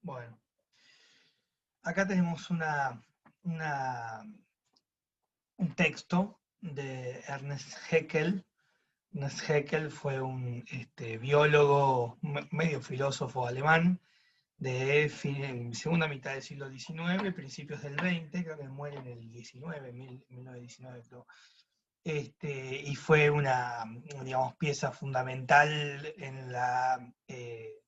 Bueno, acá tenemos una- un texto de Ernest Haeckel. Ernest Haeckel fue un biólogo, medio filósofo alemán, de segunda mitad del siglo XIX, principios del XX, creo que muere en el 19, 1919 creo. Y fue una, digamos, pieza fundamental en la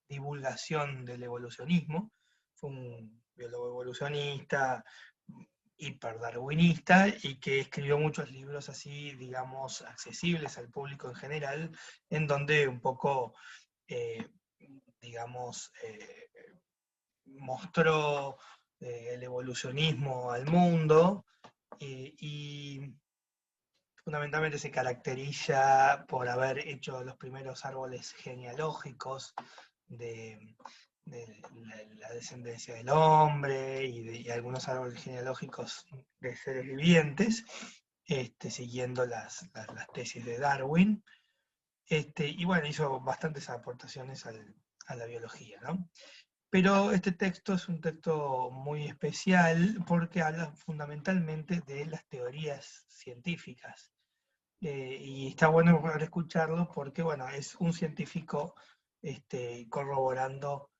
divulgación del evolucionismo. Fue un biólogo evolucionista, hiperdarwinista, y que escribió muchos libros así, digamos, accesibles al público en general, en donde un poco, eh, digamos, mostró el evolucionismo al mundo, y fundamentalmente se caracteriza por haber hecho los primeros árboles genealógicos de, la descendencia del hombre y algunos árboles genealógicos de seres vivientes, siguiendo las tesis de Darwin. Y bueno, hizo bastantes aportaciones a la biología, ¿no? Pero este texto es un texto muy especial porque habla fundamentalmente de las teorías científicas. Y está bueno poder escucharlo porque, bueno, es un científico corroborando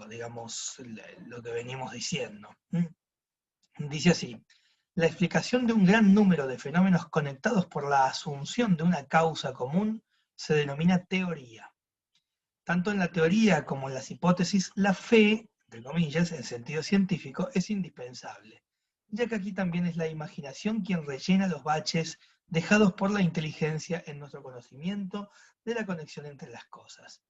digamos, lo que venimos diciendo. Dice así: la explicación de un gran número de fenómenos conectados por la asunción de una causa común se denomina teoría. Tanto en la teoría como en las hipótesis, la fe, entre comillas, en sentido científico, es indispensable, ya que aquí también es la imaginación quien rellena los baches dejados por la inteligencia en nuestro conocimiento de la conexión entre las cosas.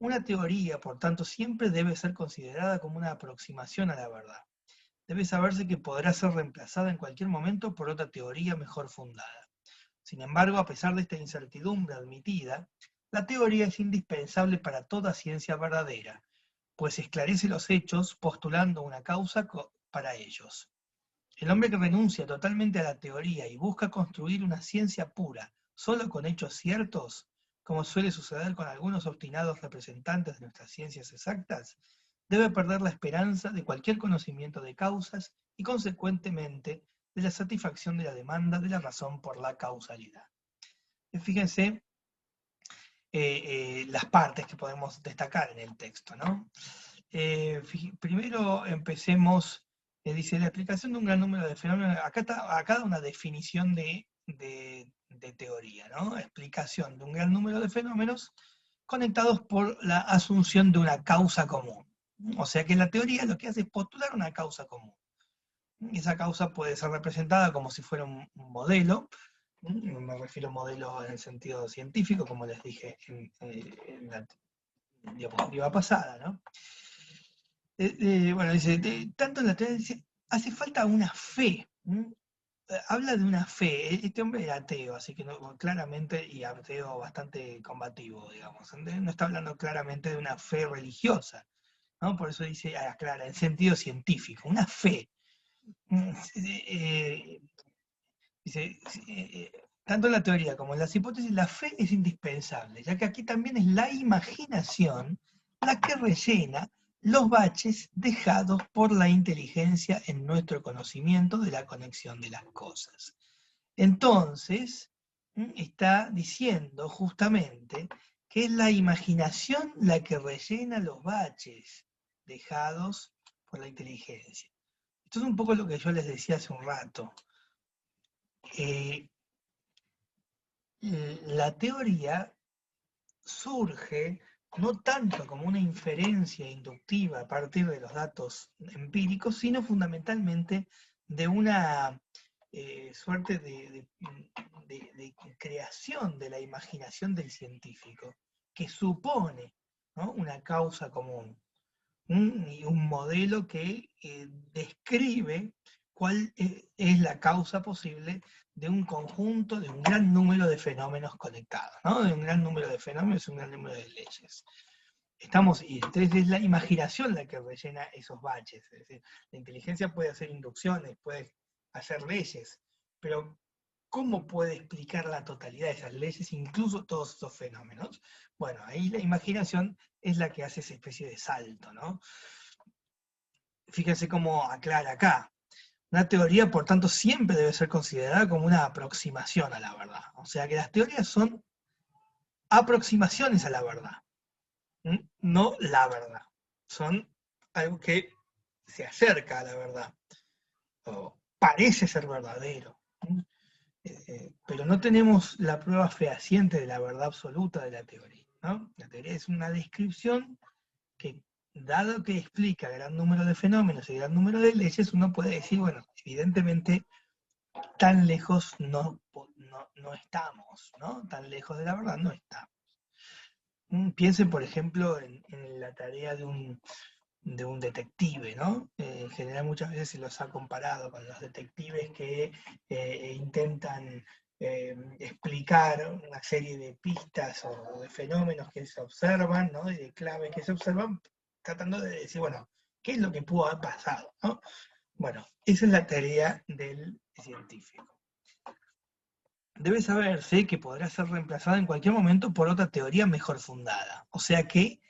Una teoría, por tanto, siempre debe ser considerada como una aproximación a la verdad. Debe saberse que podrá ser reemplazada en cualquier momento por otra teoría mejor fundada. Sin embargo, a pesar de esta incertidumbre admitida, la teoría es indispensable para toda ciencia verdadera, pues esclarece los hechos postulando una causa para ellos. El hombre que renuncia totalmente a la teoría y busca construir una ciencia pura solo con hechos ciertos, como suele suceder con algunos obstinados representantes de nuestras ciencias exactas, debe perder la esperanza de cualquier conocimiento de causas y, consecuentemente, de la satisfacción de la demanda de la razón por la causalidad. Fíjense las partes que podemos destacar en el texto, ¿no? Primero empecemos, dice, la explicación de un gran número de fenómenos, acá da una definición de teoría, ¿no? Explicación de un gran número de fenómenos conectados por la asunción de una causa común. O sea que la teoría lo que hace es postular una causa común. Esa causa puede ser representada como si fuera un modelo. Me refiero a modelo en el sentido científico, como les dije en la diapositiva pasada, ¿no? Bueno, dice, tanto en la teoría dice, hace falta una fe. Habla de una fe. Este hombre era ateo, así que no, claramente, y ateo bastante combativo, digamos. No está hablando claramente de una fe religiosa, ¿no? Por eso dice, aclara, en sentido científico, una fe. Eh, Dice, tanto en la teoría como en las hipótesis, la fe es indispensable, ya que aquí también es la imaginación la que rellena los baches dejados por la inteligencia en nuestro conocimiento de la conexión de las cosas. Entonces, está diciendo justamente que es la imaginación la que rellena los baches dejados por la inteligencia. Esto es un poco lo que yo les decía hace un rato. La teoría surge no tanto como una inferencia inductiva a partir de los datos empíricos, sino fundamentalmente de una suerte de creación de la imaginación del científico, que supone, ¿no?, una causa común, un modelo que describe cuál es la causa posible de un conjunto, de un gran número de fenómenos conectados, ¿no? De un gran número de fenómenos, un gran número de leyes. Y entonces es la imaginación la que rellena esos baches. Es decir, la inteligencia puede hacer inducciones, puede hacer leyes, pero ¿cómo puede explicar la totalidad de esas leyes, incluso todos esos fenómenos? Bueno, ahí la imaginación es la que hace esa especie de salto, ¿no? Fíjense cómo aclara acá. Una teoría, por tanto, siempre debe ser considerada como una aproximación a la verdad. O sea que las teorías son aproximaciones a la verdad, no la verdad. Son algo que se acerca a la verdad, o parece ser verdadero. Pero no tenemos la prueba fehaciente de la verdad absoluta de la teoría, ¿no? La teoría es una descripción que, dado que explica gran número de fenómenos y gran número de leyes, uno puede decir, bueno, evidentemente tan lejos no estamos, ¿no? Tan lejos de la verdad no estamos. Piensen, por ejemplo, en la tarea de un detective, ¿no? En general muchas veces se los ha comparado con los detectives que intentan explicar una serie de pistas o de fenómenos que se observan, ¿no? Y de claves que se observan, tratando de decir, bueno, ¿qué es lo que pudo haber pasado, ¿no? Bueno, esa es la tarea del científico. Debe saberse que podrá ser reemplazada en cualquier momento por otra teoría mejor fundada. O sea que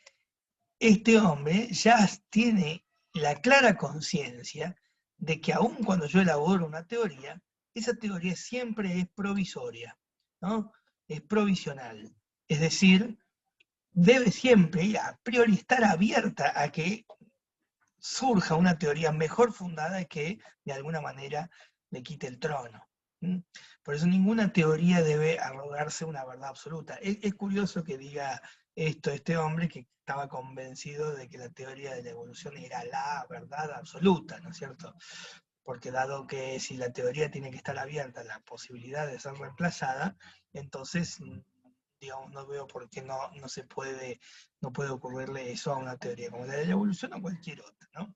este hombre ya tiene la clara conciencia de que aun cuando yo elaboro una teoría, esa teoría siempre es provisoria, ¿no? Es provisional. Es decir, debe siempre a priori estar abierta a que surja una teoría mejor fundada que de alguna manera le quite el trono. Por eso ninguna teoría debe arrogarse una verdad absoluta. Es curioso que diga esto este hombre que estaba convencido de que la teoría de la evolución era la verdad absoluta, ¿no es cierto? Porque dado que si la teoría tiene que estar abierta a la posibilidad de ser reemplazada, entonces, digamos, no veo por qué no puede ocurrirle eso a una teoría como la de la evolución o cualquier otra, ¿no?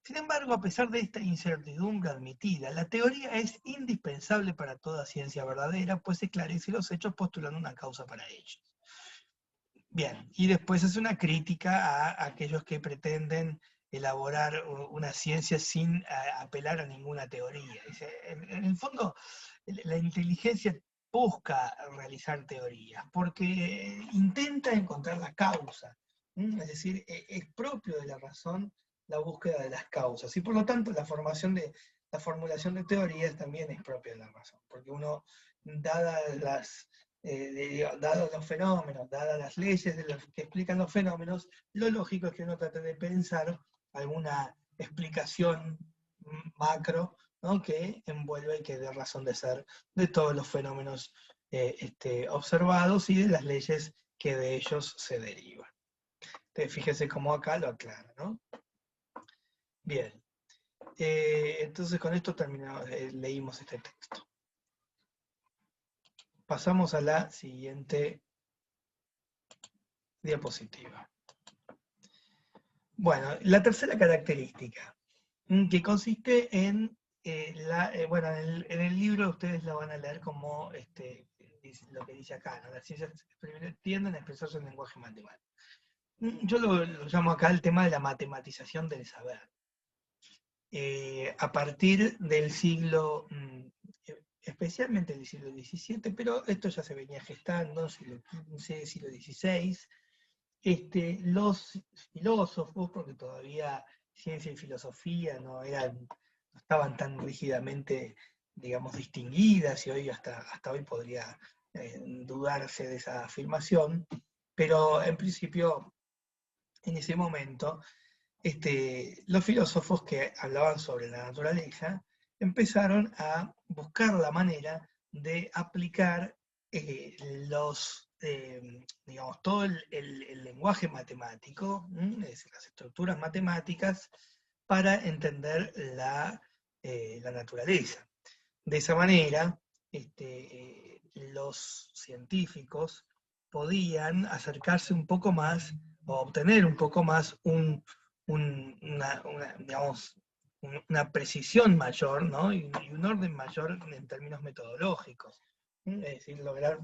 Sin embargo, a pesar de esta incertidumbre admitida, la teoría es indispensable para toda ciencia verdadera, pues esclarece los hechos postulando una causa para ellos. Bien, y después es una crítica a aquellos que pretenden elaborar una ciencia sin apelar a ninguna teoría. Dice, en el fondo, la inteligencia busca realizar teorías, porque intenta encontrar la causa. Es decir, es propio de la razón la búsqueda de las causas, y por lo tanto la formulación de teorías también es propia de la razón, porque uno, dadas dados los fenómenos, dadas las leyes que explican los fenómenos, lo lógico es que uno trate de pensar alguna explicación macro, ¿no? Que envuelve y que dé razón de ser de todos los fenómenos observados y de las leyes que de ellos se derivan. Entonces, fíjese cómo acá lo aclara, ¿no? Bien. Entonces con esto terminamos, leímos este texto. Pasamos a la siguiente diapositiva. Bueno, la tercera característica, que consiste en, bueno, en el libro ustedes la van a leer como lo que dice acá, ¿no? Las ciencias tienden a expresarse en lenguaje matemático. Yo lo llamo acá el tema de la matematización del saber. A partir del siglo, especialmente del siglo XVII, pero esto ya se venía gestando, siglo XV, siglo XVI, los filósofos, porque todavía ciencia y filosofía no estaban tan rígidamente, digamos, distinguidas, y hoy hasta hoy podría dudarse de esa afirmación, pero en principio, en ese momento, los filósofos que hablaban sobre la naturaleza empezaron a buscar la manera de aplicar digamos, todo el lenguaje matemático, es decir, las estructuras matemáticas, para entender la naturaleza. De esa manera, los científicos podían acercarse un poco más o obtener un poco más digamos, una precisión mayor, ¿no? y un orden mayor en términos metodológicos. Es decir, lograr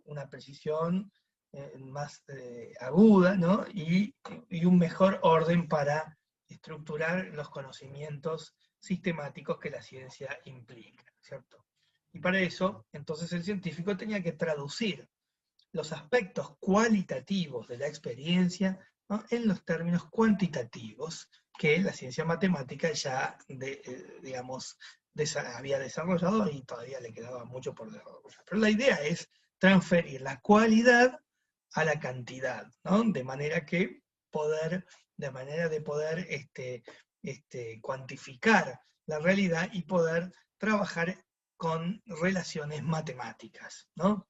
una precisión más aguda, ¿no? y un mejor orden para estructurar los conocimientos sistemáticos que la ciencia implica, ¿cierto? Y para eso, entonces el científico tenía que traducir los aspectos cualitativos de la experiencia, ¿no?, en los términos cuantitativos que la ciencia matemática ya, digamos, había desarrollado y todavía le quedaba mucho por desarrollar. Pero la idea es transferir la cualidad a la cantidad, ¿no? De manera de poder cuantificar la realidad y poder trabajar con relaciones matemáticas, ¿no?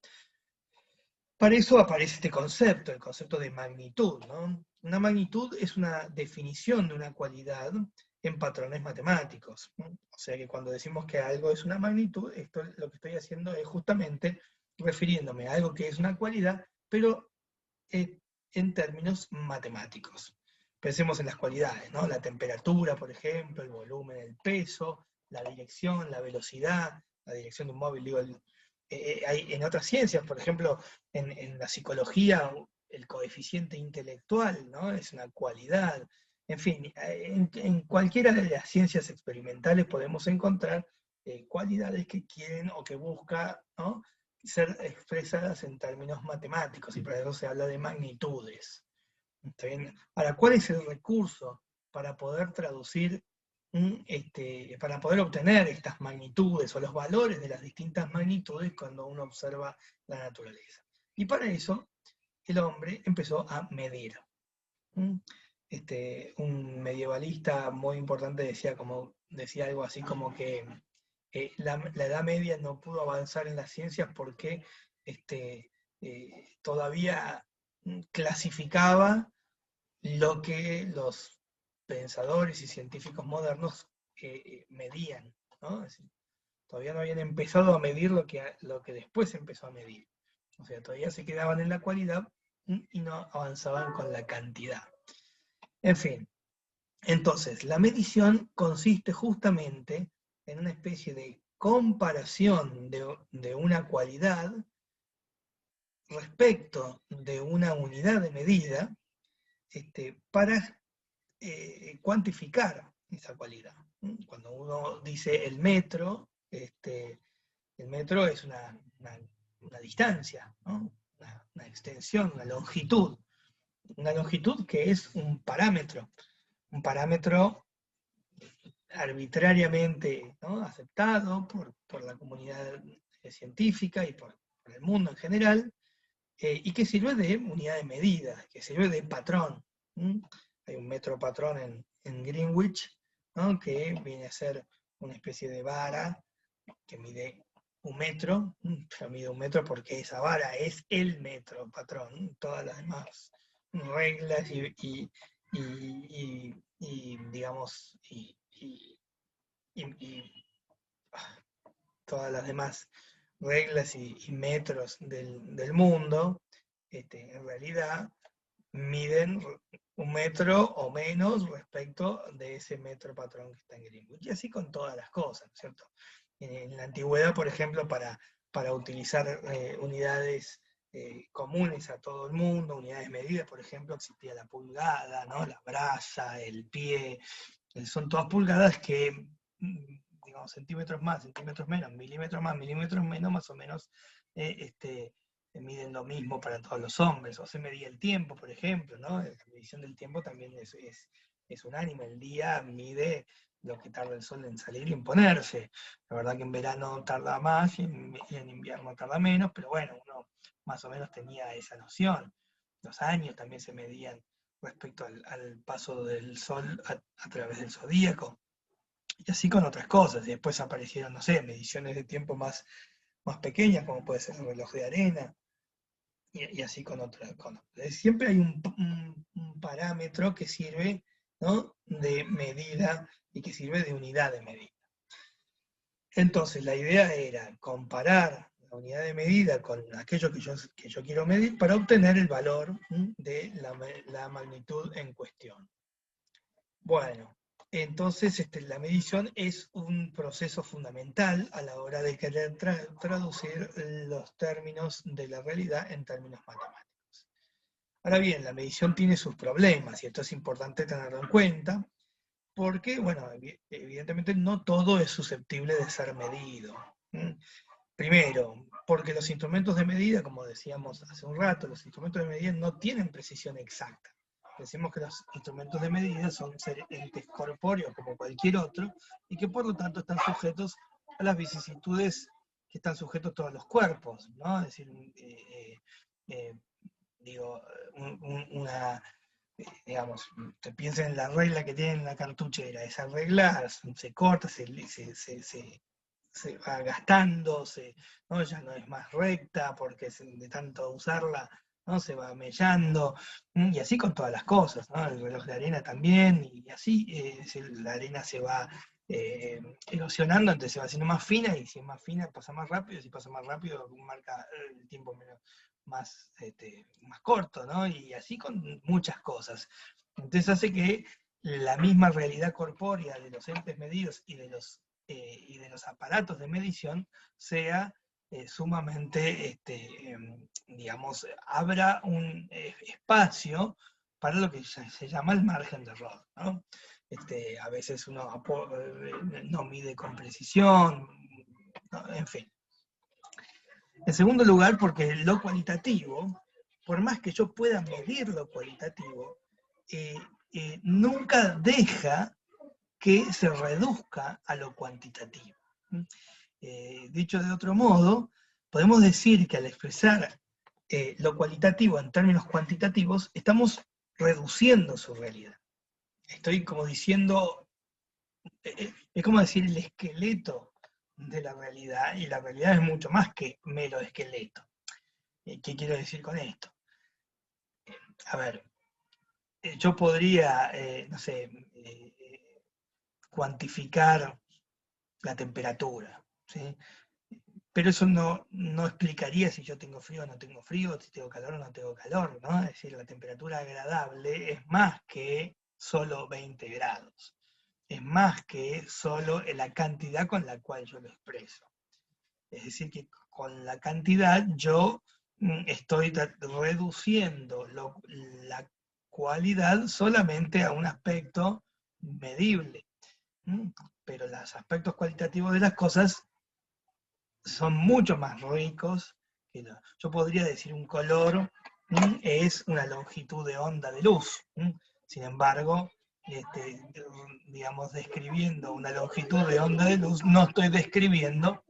Para eso aparece este concepto, el concepto de magnitud, ¿no? Una magnitud es una definición de una cualidad en patrones matemáticos, ¿no? O sea que cuando decimos que algo es una magnitud, esto lo que estoy haciendo es justamente refiriéndome a algo que es una cualidad, pero en términos matemáticos. Pensemos en las cualidades, ¿no? La temperatura, por ejemplo, el volumen, el peso, la dirección, la velocidad, la dirección de un móvil, digo, hay en otras ciencias, por ejemplo, en la psicología, el coeficiente intelectual, ¿no? Es una cualidad. En fin, en cualquiera de las ciencias experimentales podemos encontrar cualidades que quieren o que buscan, ¿no?, ser expresadas en términos matemáticos, y para eso se habla de magnitudes. ¿Está bien? Ahora, ¿cuál es el recurso para poder traducir, para poder obtener estas magnitudes o los valores de las distintas magnitudes cuando uno observa la naturaleza? Y para eso el hombre empezó a medir. Un medievalista muy importante decía algo así como que la Edad Media no pudo avanzar en las ciencias porque todavía clasificaba lo que los pensadores y científicos modernos medían, ¿no? Es decir, todavía no habían empezado a medir lo que después empezó a medir. O sea, todavía se quedaban en la cualidad y no avanzaban con la cantidad. En fin, entonces, la medición consiste justamente en una especie de comparación de una cualidad respecto de una unidad de medida para cuantificar esa cualidad. Cuando uno dice el metro es una distancia, ¿no? Una extensión, una longitud. Una longitud que es un parámetro arbitrariamente, ¿no?, aceptado por la comunidad científica y por el mundo en general, y que sirve de unidad de medida, que sirve de patrón. Hay un metro patrón en Greenwich, ¿no?, que viene a ser una especie de vara que mide un metro, pero mide un metro porque esa vara es el metro patrón. Todas las demás reglas digamos, todas las demás reglas y metros del mundo, en realidad miden un metro o menos respecto de ese metro patrón que está en Greenwich. Y así con todas las cosas, ¿cierto? En la antigüedad, por ejemplo, para utilizar unidades comunes a todo el mundo, unidades medidas, por ejemplo, existía la pulgada, ¿no?, la braza, el pie, son todas pulgadas que, digamos, centímetros más, centímetros menos, milímetros más, milímetros menos, más o menos miden lo mismo para todos los hombres. O se medía el tiempo, por ejemplo, ¿no? La medición del tiempo también es unánime. El día mide lo que tarda el sol en salir y en ponerse. La verdad que en verano tarda más y en invierno tarda menos, pero bueno, uno más o menos tenía esa noción. Los años también se medían respecto al paso del sol a través del zodíaco. Y así con otras cosas. Y después aparecieron, no sé, mediciones de tiempo más pequeñas, como puede ser el reloj de arena, y así con otras. Siempre hay un parámetro que sirve, ¿no?, de medida y que sirve de unidad de medida. Entonces la idea era comparar la unidad de medida con aquello que yo quiero medir para obtener el valor de la magnitud en cuestión. Bueno, entonces la medición es un proceso fundamental a la hora de querer traducir los términos de la realidad en términos matemáticos. Ahora bien, la medición tiene sus problemas, y esto es importante tenerlo en cuenta, porque, bueno, evidentemente no todo es susceptible de ser medido. Primero, porque los instrumentos de medida, como decíamos hace un rato, los instrumentos de medida no tienen precisión exacta. Decimos que los instrumentos de medida son entes corpóreos como cualquier otro, y que por lo tanto están sujetos a las vicisitudes que están sujetos todos los cuerpos, ¿no? Es decir, eh, digo, una, digamos, te piensa en la regla que tiene en la cartuchera, esa regla se corta, se va gastando, ¿no? Ya no es más recta porque de tanto usarla, ¿no? Se va mellando, y así con todas las cosas, ¿no? El reloj de arena también, y así la arena se va erosionando, entonces se va haciendo más fina, y si es más fina pasa más rápido, si pasa más rápido marca el tiempo más corto, ¿no? Y así con muchas cosas. Entonces hace que la misma realidad corpórea de los entes medidos y de los aparatos de medición sea sumamente, digamos, abra un espacio para lo que se llama el margen de error, ¿no? A veces uno no mide con precisión, ¿no? En fin. En segundo lugar, porque lo cualitativo, por más que yo pueda medir lo cualitativo, nunca deja que se reduzca a lo cuantitativo. Dicho de otro modo, podemos decir que al expresar lo cualitativo en términos cuantitativos, estamos reduciendo su realidad. Estoy como diciendo, es como decir el esqueleto de la realidad, y la realidad es mucho más que mero esqueleto. ¿Qué quiero decir con esto? A ver, yo podría, no sé, cuantificar la temperatura, ¿sí? Pero eso no explicaría si yo tengo frío o no tengo frío, si tengo calor o no tengo calor, ¿no? Es decir, la temperatura agradable es más que solo 20 grados, es más que solo la cantidad con la cual yo lo expreso. Es decir, que con la cantidad yo estoy reduciendo la cualidad solamente a un aspecto medible. Pero los aspectos cualitativos de las cosas son mucho más ricos. Yo podría decir un color es una longitud de onda de luz. Sin embargo, digamos, describiendo una longitud de onda de luz, no estoy describiendo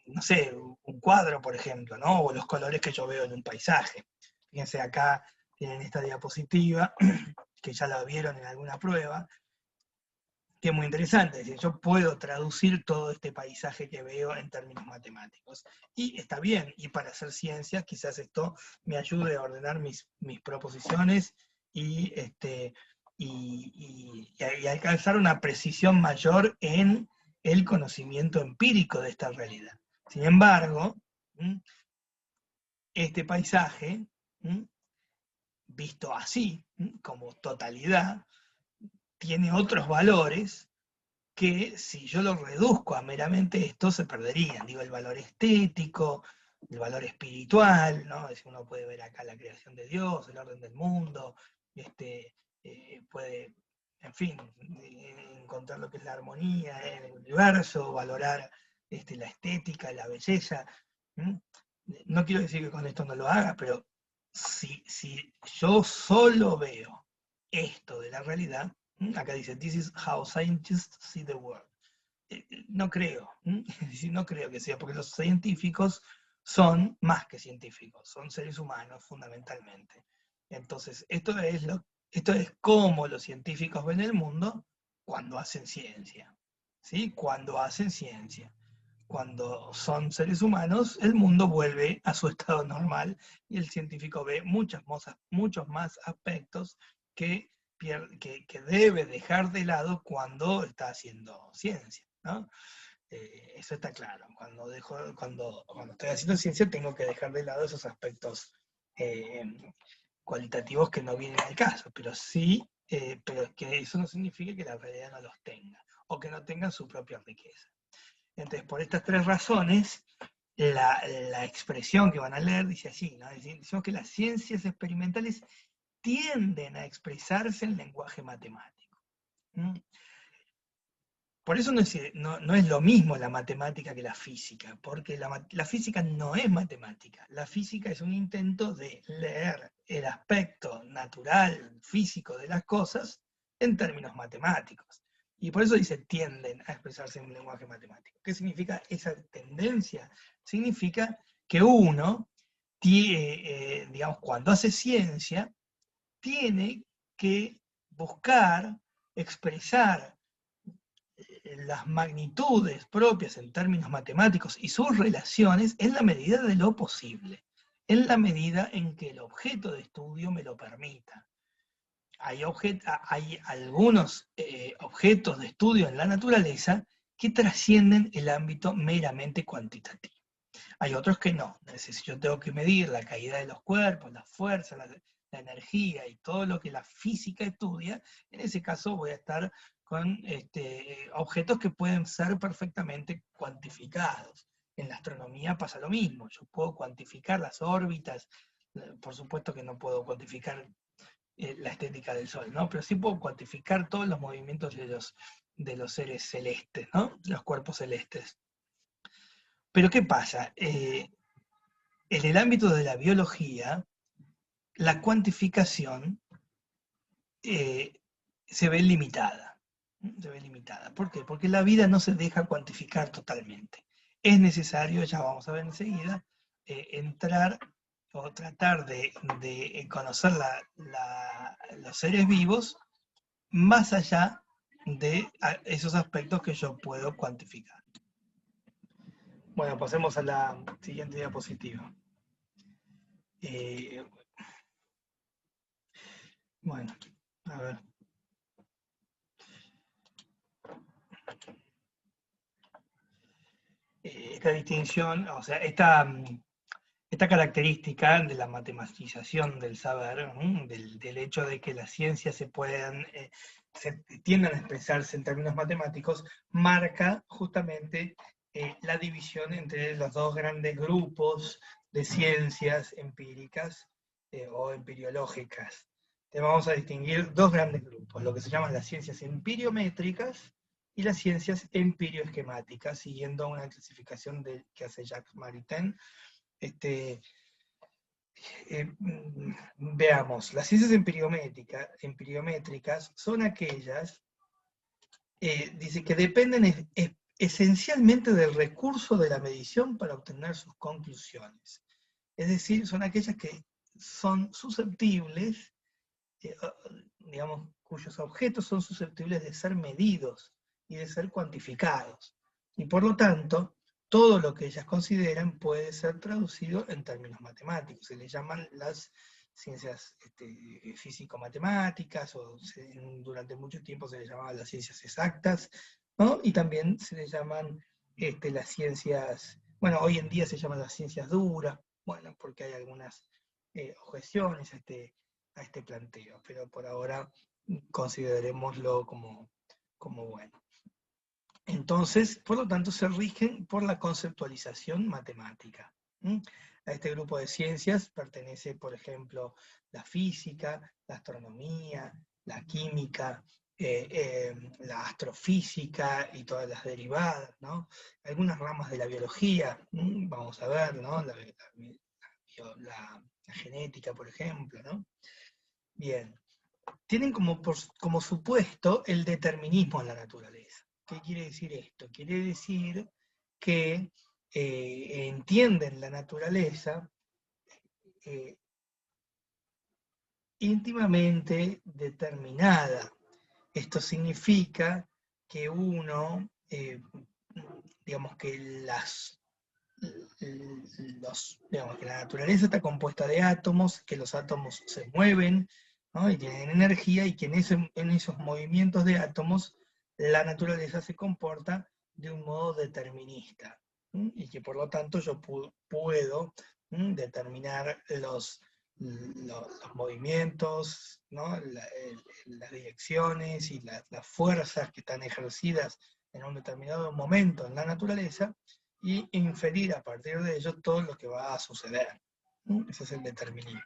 no sé, un cuadro, por ejemplo, ¿no? O los colores que yo veo en un paisaje. Fíjense, acá tienen esta diapositiva, que ya la vieron en alguna prueba, que es muy interesante. Es decir, yo puedo traducir todo este paisaje que veo en términos matemáticos. Y está bien, y para hacer ciencia quizás esto me ayude a ordenar mis proposiciones y, y alcanzar una precisión mayor en el conocimiento empírico de esta realidad. Sin embargo, este paisaje, visto así, como totalidad, tiene otros valores que si yo lo reduzco a meramente esto se perderían. Digo, el valor estético, el valor espiritual, ¿no? Es decir, uno puede ver acá la creación de Dios, el orden del mundo, puede, en fin, encontrar lo que es la armonía en el universo, valorar la estética, la belleza. No quiero decir que con esto no lo haga, pero si yo solo veo esto de la realidad, acá dice, this is how scientists see the world. No creo, es decir, no creo que sea, porque los científicos son más que científicos, son seres humanos fundamentalmente. Entonces, esto es cómo los científicos ven el mundo cuando hacen ciencia, ¿sí? Cuando hacen ciencia. Cuando son seres humanos, el mundo vuelve a su estado normal y el científico ve muchos más aspectos que debe dejar de lado cuando está haciendo ciencia, ¿no? Eso está claro. Cuando estoy haciendo ciencia tengo que dejar de lado esos aspectos cualitativos que no vienen al caso, pero sí, pero que eso no significa que la realidad no los tenga, o que no tengan su propia riqueza. Entonces, por estas tres razones, la expresión que van a leer dice así, ¿no? Decimos que las ciencias experimentales tienden a expresarse en lenguaje matemático. ¿Mm? Por eso no es lo mismo la matemática que la física, porque la física no es matemática. La física es un intento de leer el aspecto natural, físico de las cosas en términos matemáticos. Y por eso dice tienden a expresarse en un lenguaje matemático. ¿Qué significa esa tendencia? Significa que uno, digamos, cuando hace ciencia, tiene que buscar expresar las magnitudes propias en términos matemáticos y sus relaciones en la medida de lo posible, en la medida en que el objeto de estudio me lo permita. Hay algunos objetos de estudio en la naturaleza que trascienden el ámbito meramente cuantitativo. Hay otros que no. Yo tengo que medir la caída de los cuerpos, la fuerza, la energía y todo lo que la física estudia. En ese caso voy a estar con objetos que pueden ser perfectamente cuantificados. En la astronomía pasa lo mismo. Yo puedo cuantificar las órbitas. Por supuesto que no puedo cuantificar la estética del Sol, ¿no? Pero sí puedo cuantificar todos los movimientos de los seres celestes, ¿no? Los cuerpos celestes. Pero ¿qué pasa? En el ámbito de la biología, la cuantificación se ve limitada. Se ve limitada. ¿Por qué? Porque la vida no se deja cuantificar totalmente. Es necesario, ya vamos a ver enseguida, entrar o tratar de conocer los seres vivos más allá de esos aspectos que yo puedo cuantificar. Bueno, pasemos a la siguiente diapositiva. Bueno, a ver. Esta distinción, o sea, esta característica de la matematización del saber, del hecho de que las ciencias se tiendan a expresarse en términos matemáticos, marca justamente la división entre los dos grandes grupos de ciencias empíricas o empiriológicas. Vamos a distinguir dos grandes grupos, lo que se llaman las ciencias empiriométricas y las ciencias empirioesquemáticas, siguiendo una clasificación que hace Jacques Maritain. Veamos, las ciencias empiriométricas son aquellas, dice, que dependen esencialmente del recurso de la medición para obtener sus conclusiones. Es decir, son aquellas que son susceptibles, digamos, cuyos objetos son susceptibles de ser medidos y de ser cuantificados. Y por lo tanto, todo lo que ellas consideran puede ser traducido en términos matemáticos. Se les llaman las ciencias físico-matemáticas, o durante mucho tiempo se les llamaban las ciencias exactas, ¿no? Y también se les llaman las ciencias, bueno, hoy en día se llaman las ciencias duras, bueno, porque hay algunas objeciones a este planteo, pero por ahora considerémoslo como bueno. Entonces, por lo tanto, se rigen por la conceptualización matemática. A este grupo de ciencias pertenece, por ejemplo, la física, la astronomía, la química, la astrofísica y todas las derivadas, ¿no? Algunas ramas de la biología, vamos a ver, ¿no? La genética, por ejemplo, ¿no? Bien, tienen como supuesto el determinismo en la naturaleza. ¿Qué quiere decir esto? Quiere decir que entienden la naturaleza íntimamente determinada. Esto significa que uno, digamos que digamos que la naturaleza está compuesta de átomos, que los átomos se mueven, ¿no? Y tienen energía, y que en esos movimientos de átomos la naturaleza se comporta de un modo determinista, y que por lo tanto yo puedo determinar los movimientos, ¿no? Las direcciones y las fuerzas que están ejercidas en un determinado momento en la naturaleza, y inferir a partir de ello todo lo que va a suceder. Ese es el determinismo.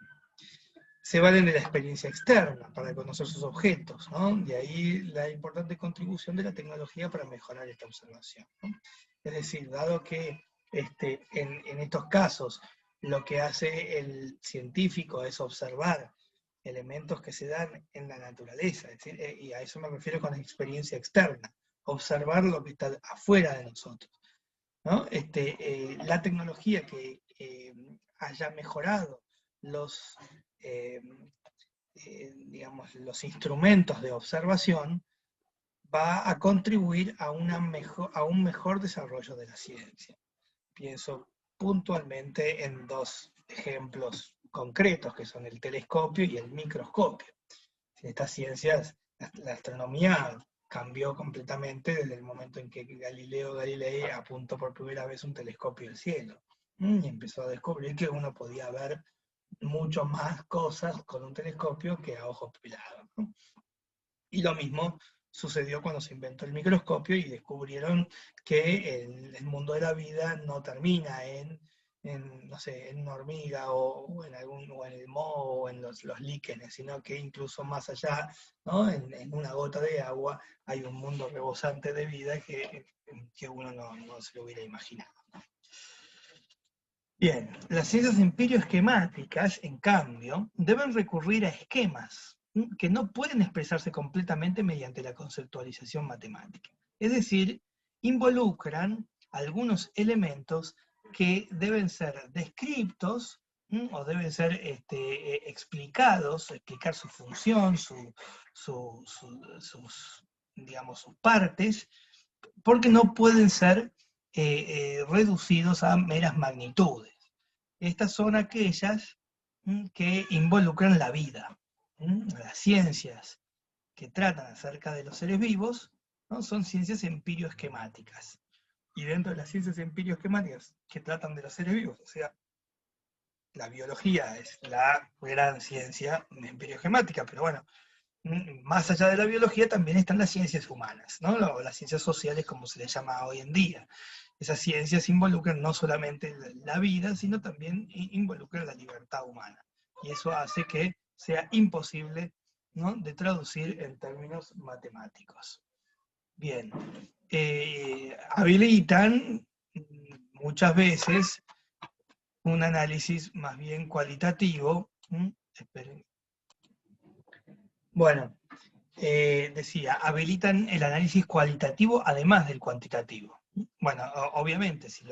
se valen de la experiencia externa para conocer sus objetos, ¿no? De ahí la importante contribución de la tecnología para mejorar esta observación, ¿no? Es decir, dado que en estos casos lo que hace el científico es observar elementos que se dan en la naturaleza, es decir, y a eso me refiero con la experiencia externa, observar lo que está afuera de nosotros, ¿no? La tecnología que haya mejorado los, eh, digamos, los instrumentos de observación va a contribuir a un mejor desarrollo de la ciencia. Pienso puntualmente en dos ejemplos concretos, que son el telescopio y el microscopio. En estas ciencias, la astronomía cambió completamente desde el momento en que Galileo Galilei apuntó por primera vez un telescopio al cielo. Y empezó a descubrir que uno podía ver mucho más cosas con un telescopio que a ojos pelados, ¿no? Y lo mismo sucedió cuando se inventó el microscopio y descubrieron que el mundo de la vida no termina no sé, en una hormiga o en el moho o en los líquenes, sino que incluso más allá, ¿no? En una gota de agua hay un mundo rebosante de vida que uno no se lo hubiera imaginado. Bien, las ciencias empirio-esquemáticas, en cambio, deben recurrir a esquemas que no pueden expresarse completamente mediante la conceptualización matemática. Es decir, involucran algunos elementos que deben ser descriptos o deben ser explicar su función, digamos, sus partes, porque no pueden ser reducidos a meras magnitudes. Estas son aquellas que involucran la vida. Las ciencias que tratan acerca de los seres vivos, ¿no? Son ciencias empirio-esquemáticas. Y dentro de las ciencias empirio-esquemáticas que tratan de los seres vivos, o sea, la biología es la gran ciencia empirio-esquemática, pero bueno, más allá de la biología también están las ciencias humanas, ¿no? Las ciencias sociales, como se les llama hoy en día. Esas ciencias involucran no solamente la vida, sino también involucran la libertad humana. Y eso hace que sea imposible, ¿no?, de traducir en términos matemáticos. Bien, habilitan muchas veces un análisis más bien cualitativo. Esperen. Bueno, decía, habilitan el análisis cualitativo además del cuantitativo. Bueno, obviamente, si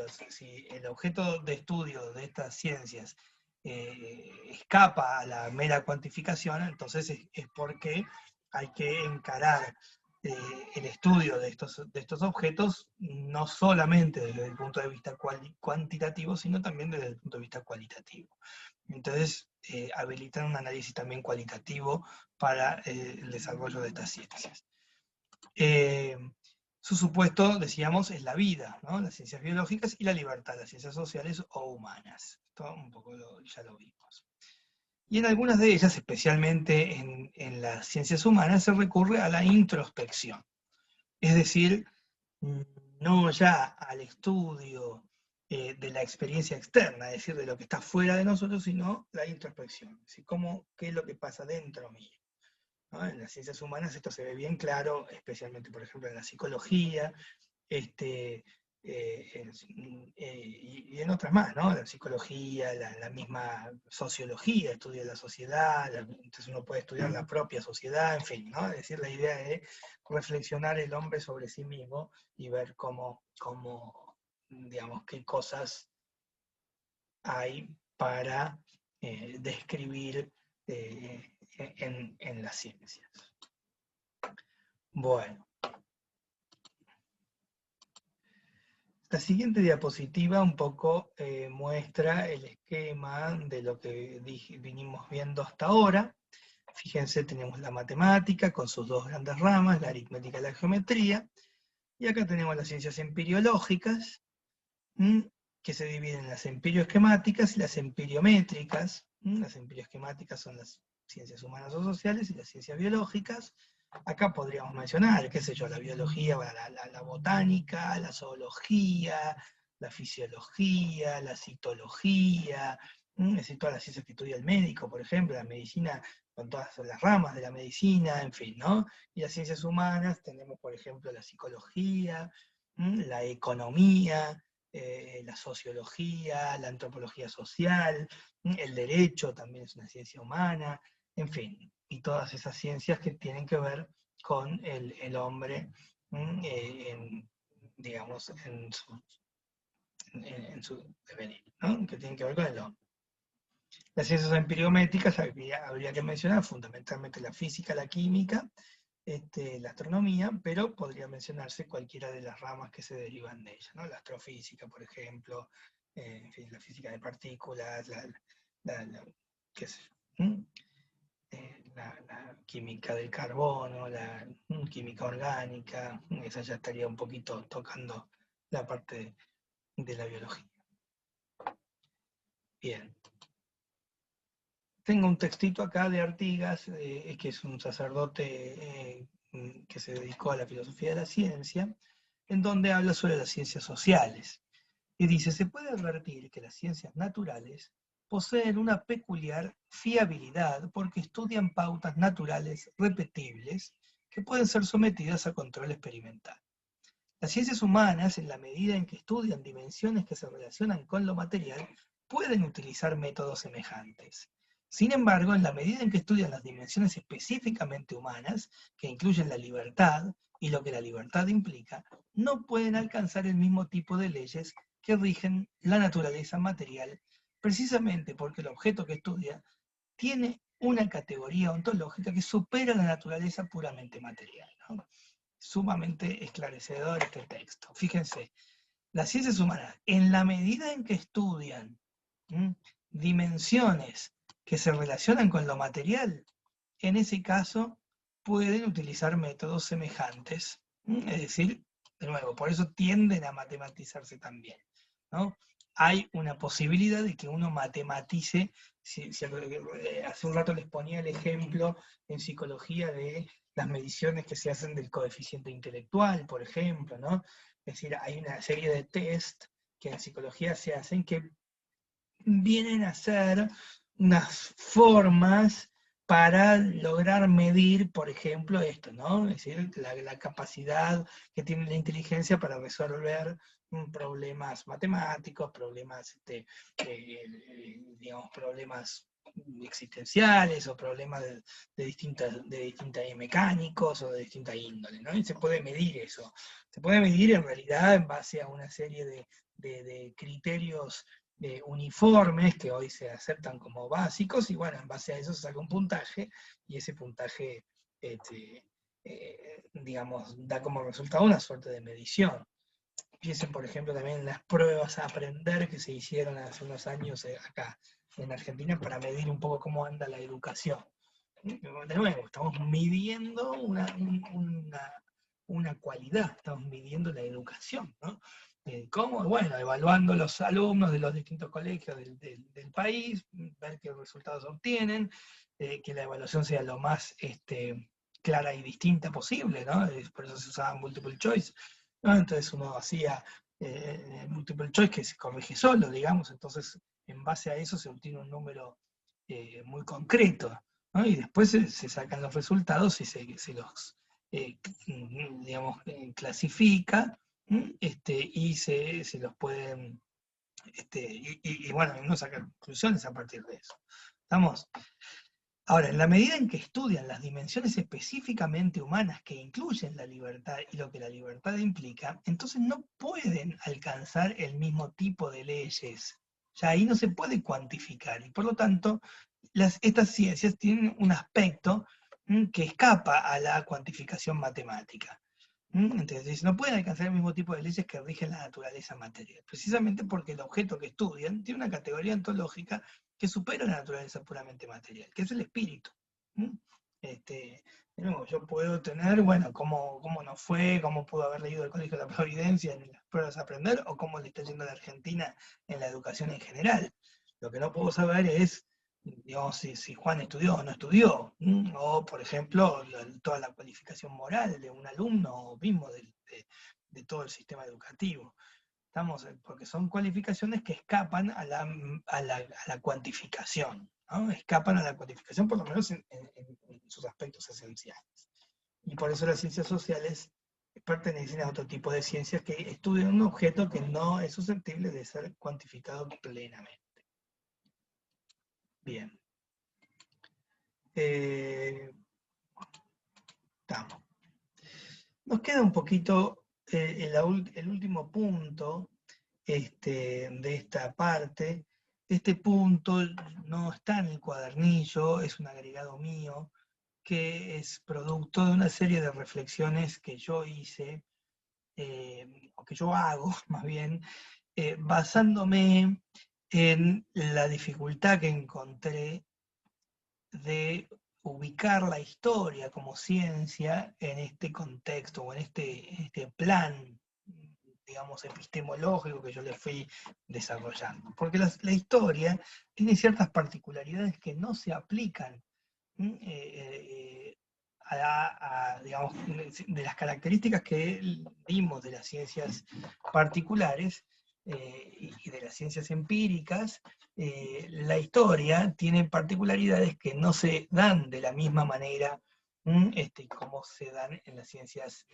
el objeto de estudio de estas ciencias escapa a la mera cuantificación, entonces es porque hay que encarar el estudio de estos objetos no solamente desde el punto de vista cuantitativo, sino también desde el punto de vista cualitativo. Entonces, habilitan un análisis también cualitativo para el desarrollo de estas ciencias. Su supuesto, decíamos, es la vida, ¿no? Las ciencias biológicas y la libertad, las ciencias sociales o humanas. Esto un poco ya lo vimos. Y en algunas de ellas, especialmente en las ciencias humanas, se recurre a la introspección. Es decir, no ya al estudio de la experiencia externa, es decir, de lo que está fuera de nosotros, sino la introspección, es decir, qué es lo que pasa dentro mío, ¿no? En las ciencias humanas esto se ve bien claro, especialmente, por ejemplo, en la psicología, y en otras más, ¿no? La psicología, la misma sociología, estudia la sociedad, entonces uno puede estudiar la propia sociedad, en fin, ¿no? Es decir, la idea es reflexionar el hombre sobre sí mismo y ver cómo digamos, qué cosas hay para describir en las ciencias. Bueno. La siguiente diapositiva un poco muestra el esquema de lo que vinimos viendo hasta ahora. Fíjense, tenemos la matemática con sus dos grandes ramas, la aritmética y la geometría, y acá tenemos las ciencias empiriológicas, que se dividen en las empirioesquemáticas y las empiriométricas. Las empirioesquemáticas son las ciencias humanas o sociales y las ciencias biológicas. Acá podríamos mencionar, qué sé yo, la biología, la botánica, la zoología, la fisiología, la citología, Es decir, todas las ciencias que estudia el médico, por ejemplo, la medicina con todas las ramas de la medicina, en fin, ¿no? Y las ciencias humanas tenemos, por ejemplo, la psicología, la economía, la sociología, la antropología social, el derecho también es una ciencia humana, en fin, y todas esas ciencias que tienen que ver con el hombre, digamos, en su devenir, ¿no? Que tienen que ver con el hombre. Las ciencias empiriométricas habría que mencionar fundamentalmente la física, la química, la astronomía, pero podría mencionarse cualquiera de las ramas que se derivan de ella, ¿no? La astrofísica, por ejemplo, en fin, la física de partículas, qué sé yo, la química del carbono, la química orgánica, esa ya estaría un poquito tocando la parte de la biología. Bien. Tengo un textito acá de Artigas, que es un sacerdote que se dedicó a la filosofía de la ciencia, en donde habla sobre las ciencias sociales. Y dice, se puede advertir que las ciencias naturales poseen una peculiar fiabilidad porque estudian pautas naturales repetibles que pueden ser sometidas a control experimental. Las ciencias humanas, en la medida en que estudian dimensiones que se relacionan con lo material, pueden utilizar métodos semejantes. Sin embargo, en la medida en que estudian las dimensiones específicamente humanas, que incluyen la libertad y lo que la libertad implica, no pueden alcanzar el mismo tipo de leyes que rigen la naturaleza material, precisamente porque el objeto que estudia tiene una categoría ontológica que supera la naturaleza puramente material, ¿no? Sumamente esclarecedor este texto. Fíjense, las ciencias humanas, en la medida en que estudian dimensiones que se relacionan con lo material, en ese caso pueden utilizar métodos semejantes. Es decir, de nuevo, por eso tienden a matematizarse también, ¿no? Hay una posibilidad de que uno matematice, hace un rato les ponía el ejemplo en psicología de las mediciones que se hacen del coeficiente intelectual, por ejemplo, ¿no? Es decir, hay una serie de test que en psicología se hacen que vienen a ser unas formas para lograr medir, por ejemplo, esto, ¿no? Es decir, la capacidad que tiene la inteligencia para resolver problemas matemáticos, problemas, digamos, problemas existenciales o problemas de distinta mecánicos o de distinta índole, ¿no? Y se puede medir eso. Se puede medir en realidad en base a una serie de criterios uniformes que hoy se aceptan como básicos, y bueno, en base a eso se saca un puntaje, y ese puntaje, digamos, da como resultado una suerte de medición. Piensen, por ejemplo, también en las pruebas a aprender que se hicieron hace unos años acá en Argentina para medir un poco cómo anda la educación. De nuevo, estamos midiendo una cualidad, estamos midiendo la educación, ¿no? ¿Cómo? Bueno, evaluando los alumnos de los distintos colegios del país, ver qué resultados obtienen, que la evaluación sea lo más clara y distinta posible, ¿no? Por eso se usaba multiple choice, ¿no? Entonces uno hacía multiple choice que se corrige solo, digamos, entonces en base a eso se obtiene un número muy concreto, ¿no? Y después se sacan los resultados y se los, digamos, clasifica, y se los pueden, y bueno, uno saca conclusiones a partir de eso. ¿Estamos? Ahora, en la medida en que estudian las dimensiones específicamente humanas que incluyen la libertad y lo que la libertad implica, entonces no pueden alcanzar el mismo tipo de leyes. Ya ahí no se puede cuantificar, y por lo tanto, estas ciencias tienen un aspecto que escapa a la cuantificación matemática. Entonces, no pueden alcanzar el mismo tipo de leyes que rigen la naturaleza material, precisamente porque el objeto que estudian tiene una categoría ontológica que supera la naturaleza puramente material, que es el espíritu. De nuevo, yo puedo tener, bueno, cómo nos fue, cómo pudo haber leído el Colegio de la Providencia en las pruebas a aprender, o cómo le está yendo a la Argentina en la educación en general. Lo que no puedo saber es, digamos, si Juan estudió o no estudió, o por ejemplo, toda la cualificación moral de un alumno, o mismo de todo el sistema educativo. Porque son cualificaciones que escapan a la cuantificación, ¿no? Escapan a la cuantificación, por lo menos en sus aspectos esenciales. Y por eso las ciencias sociales pertenecen a otro tipo de ciencias que estudian un objeto que no es susceptible de ser cuantificado plenamente. Bien. Nos queda un poquito el último punto de esta parte. Este punto no está en el cuadernillo, es un agregado mío, que es producto de una serie de reflexiones que yo hice, o que yo hago más bien, basándome en la dificultad que encontré de ubicar la historia como ciencia en este contexto, o en este plan, digamos, epistemológico que yo le fui desarrollando. Porque la historia tiene ciertas particularidades que no se aplican digamos, de las características que vimos de las ciencias particulares y de las ciencias empíricas. La historia tiene particularidades que no se dan de la misma manera como se dan en las ciencias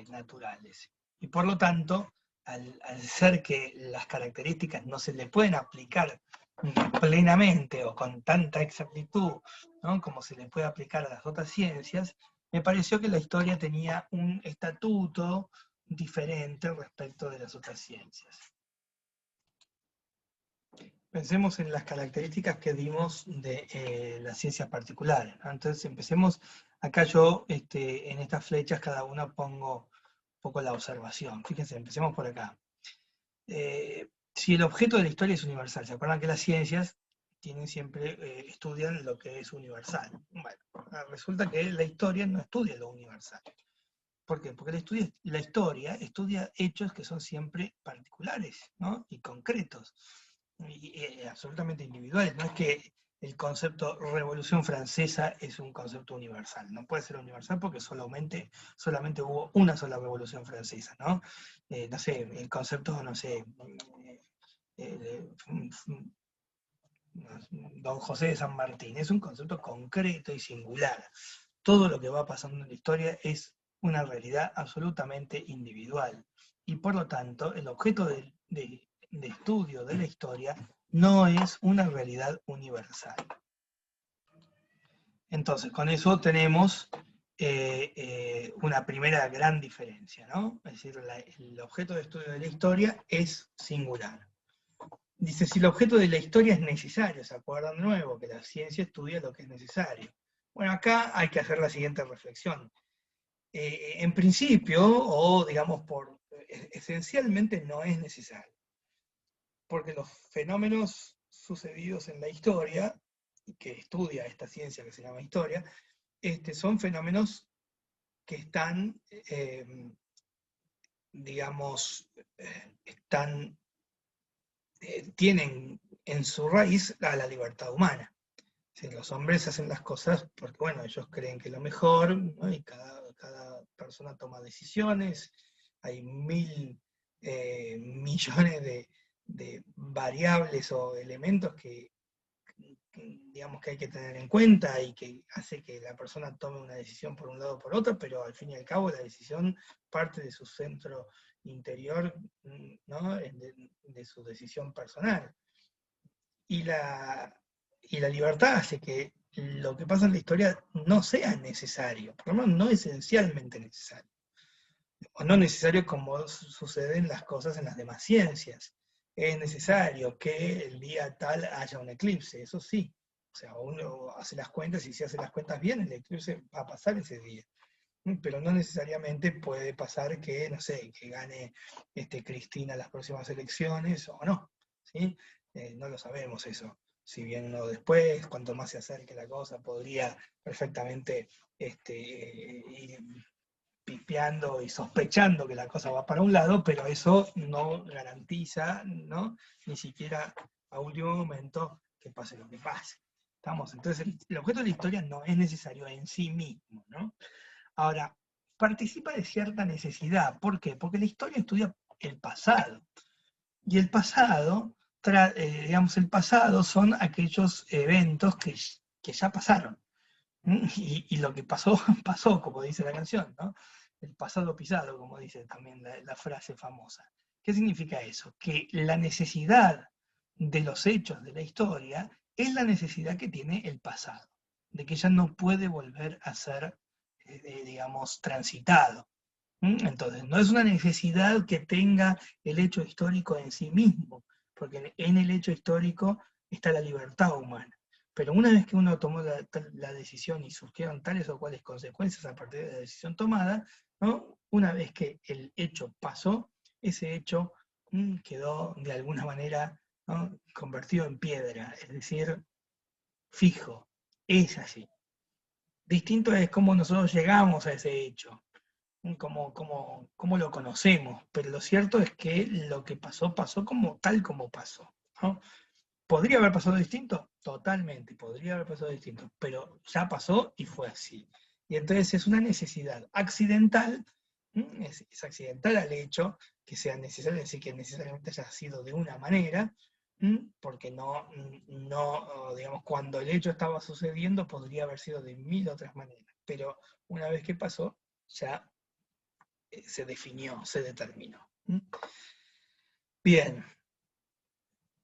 naturales. Y por lo tanto, al ser que las características no se le pueden aplicar plenamente o con tanta exactitud, ¿no?, como se le puede aplicar a las otras ciencias, me pareció que la historia tenía un estatuto diferente respecto de las otras ciencias. Pensemos en las características que dimos de las ciencias particulares, ¿no? Entonces empecemos, acá yo en estas flechas cada una pongo un poco la observación. Fíjense, empecemos por acá. Si el objeto de la historia es universal, ¿se acuerdan que las ciencias siempre estudian lo que es universal? Bueno, resulta que la historia no estudia lo universal. ¿Por qué? Porque la historia estudia hechos que son siempre particulares, ¿no?, y concretos, y absolutamente individuales. No es que el concepto Revolución Francesa es un concepto universal. No puede ser universal porque solamente hubo una sola Revolución Francesa, ¿no? No sé, el concepto, no sé, Don José de San Martín, es un concepto concreto y singular. Todo lo que va pasando en la historia es una realidad absolutamente individual. Y por lo tanto, el objeto de estudio de la historia no es una realidad universal. Entonces, con eso tenemos una primera gran diferencia, ¿no? Es decir, el objeto de estudio de la historia es singular. Dice, si el objeto de la historia es necesario, ¿se acuerdan de nuevo? Que la ciencia estudia lo que es necesario. Bueno, acá hay que hacer la siguiente reflexión. En principio, o digamos esencialmente no es necesario. Porque los fenómenos sucedidos en la historia, que estudia esta ciencia que se llama historia, son fenómenos que están, digamos, tienen en su raíz a la libertad humana. Si los hombres hacen las cosas porque, bueno, ellos creen que es lo mejor, ¿no?, y cada persona toma decisiones, hay millones de variables o elementos que digamos que hay que tener en cuenta y que hace que la persona tome una decisión por un lado o por otro, pero al fin y al cabo la decisión parte de su centro interior, ¿no?, de su decisión personal. Y la libertad hace que lo que pasa en la historia no sea necesario, por lo menos no esencialmente necesario. O no necesario como suceden las cosas en las demás ciencias. Es necesario que el día tal haya un eclipse, eso sí. O sea, uno hace las cuentas y si hace las cuentas bien, el eclipse va a pasar ese día. Pero no necesariamente puede pasar que, no sé, que gane Cristina las próximas elecciones o no, ¿sí? No lo sabemos eso. Si bien uno después, cuanto más se acerque la cosa, podría perfectamente ir pipeando y sospechando que la cosa va para un lado, pero eso no garantiza, ¿no?, ni siquiera a último momento que pase lo que pase. Entonces, el objeto de la historia no es necesario en sí mismo, ¿no? Ahora, participa de cierta necesidad. ¿Por qué? Porque la historia el pasado. Y el pasado, digamos, el pasado son aquellos eventos que ya pasaron. Y lo que pasó, pasó, como dice la canción, ¿no? El pasado pisado, como dice también la frase famosa. ¿Qué significa eso? Que la necesidad de los hechos de la historia es la necesidad que tiene el pasado, de que ya no puede volver a ser, digamos, transitado. Entonces, no es una necesidad que tenga el hecho histórico en sí mismo, porque en el hecho histórico está la libertad humana. Pero una vez que uno tomó la decisión y surgieron tales o cuales consecuencias a partir de la decisión tomada, ¿no? Una vez que el hecho pasó, ese hecho quedó de alguna manera, ¿no?, convertido en piedra, es decir, fijo, es así. Distinto es cómo nosotros llegamos a ese hecho, cómo lo conocemos, pero lo cierto es que lo que pasó, pasó como tal como pasó, ¿no? ¿Podría haber pasado distinto? Totalmente, podría haber pasado distinto, pero ya pasó y fue así. Y entonces es una necesidad accidental, es accidental al hecho que sea necesario, decir que necesariamente haya sido de una manera, porque no, digamos, cuando el hecho estaba sucediendo podría haber sido de mil otras maneras, pero una vez que pasó, ya se definió, se determinó. Bien,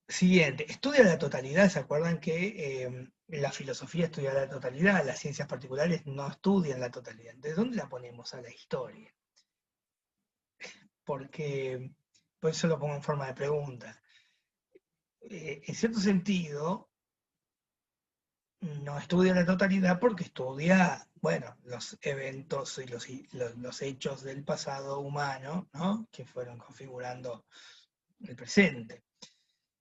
siguiente. Estudia la totalidad. ¿Se acuerdan que la filosofía estudia la totalidad, las ciencias particulares no estudian la totalidad? ¿De dónde la ponemos a la historia? Porque, por eso lo pongo en forma de pregunta. En cierto sentido, no estudia la totalidad porque estudia, bueno, los eventos y los hechos del pasado humano, ¿no?, que fueron configurando el presente.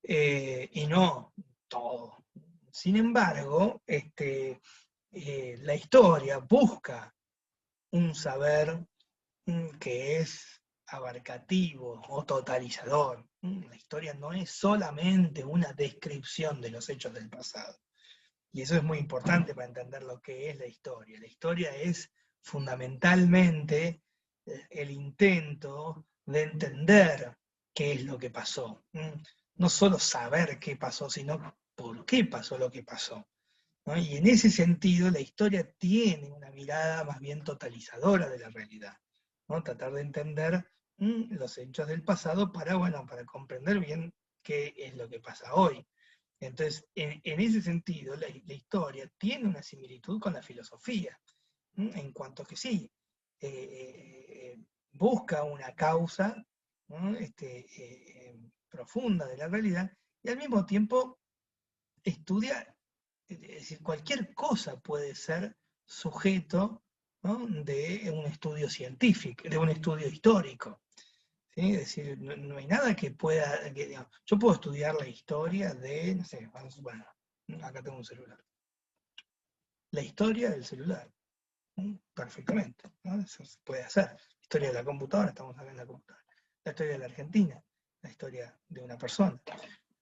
Y no todo. Sin embargo, la historia busca un saber que es abarcativo o totalizador. La historia no es solamente una descripción de los hechos del pasado. Y eso es muy importante para entender lo que es la historia. La historia es fundamentalmente el intento de entender qué es lo que pasó. No solo saber qué pasó, sino por qué pasó lo que pasó, ¿no? Y en ese sentido la historia tiene una mirada más bien totalizadora de la realidad, ¿no? Tratar de entender los hechos del pasado para, bueno, para comprender bien qué es lo que pasa hoy. Entonces, en ese sentido, la historia tiene una similitud con la filosofía, en cuanto que sí, busca una causa, ¿no?, profunda de la realidad, y al mismo tiempo estudia, es decir, cualquier cosa puede ser sujeto, ¿no?, de un estudio científico, de un estudio histórico. ¿Sí? Es decir, no hay nada que pueda, digamos, yo puedo estudiar la historia de, no sé, bueno, acá tengo un celular. La historia del celular, perfectamente, ¿no? Eso se puede hacer. La historia de la computadora, estamos acá en la computadora. La historia de la Argentina, la historia de una persona.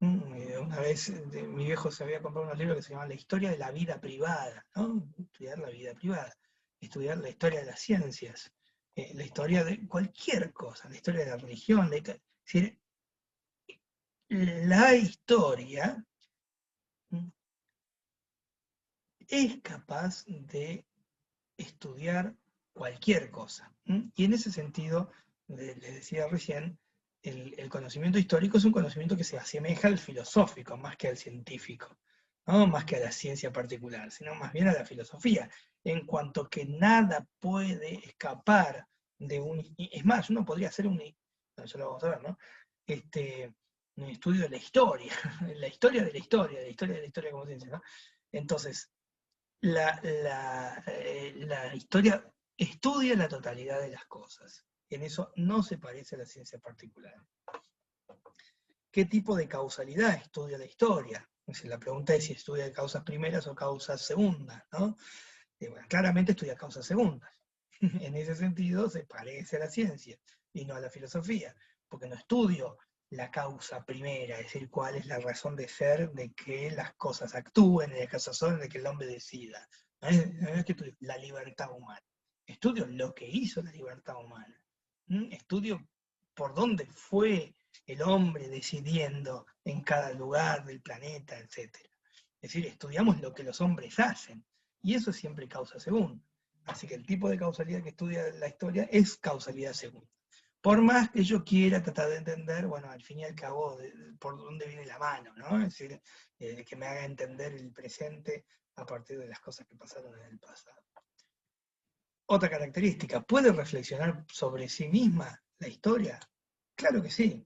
Una vez mi viejo se había comprado unos libros que se llamaban La historia de la vida privada, ¿no? Estudiar la vida privada, estudiar la historia de las ciencias, la historia de cualquier cosa, la historia de la religión, es decir, la historia es capaz de estudiar cualquier cosa. Y en ese sentido, les decía recién, el conocimiento histórico es un conocimiento que se asemeja al filosófico más que al científico, ¿no?, más que a la ciencia particular, sino más bien a la filosofía, en cuanto que nada puede escapar de un... Es más, uno podría hacer un... Ya lo vamos a ver, ¿no? Un estudio de la historia, la historia de la historia, la historia de la historia como ciencia, ¿no? Entonces, la historia estudia la totalidad de las cosas. En eso no se parece a la ciencia particular. ¿Qué tipo de causalidad estudia la historia? La pregunta es si estudia causas primeras o causas segundas, ¿no? Bueno, claramente estudia causas segundas. En ese sentido se parece a la ciencia y no a la filosofía, porque no estudio la causa primera, es decir, cuál es la razón de ser de que las cosas actúen, en el caso son de que el hombre decida. No es que estudio la libertad humana, estudio lo que hizo la libertad humana. Estudio por dónde fue el hombre decidiendo en cada lugar del planeta, etc. Es decir, estudiamos lo que los hombres hacen, y eso siempre causa segunda. Así que el tipo de causalidad que estudia la historia es causalidad segunda. Por más que yo quiera tratar de entender, bueno, al fin y al cabo, por dónde viene la mano, ¿no? Es decir, que me haga entender el presente a partir de las cosas que pasaron en el pasado. Otra característica, ¿puede reflexionar sobre sí misma la historia? Claro que sí.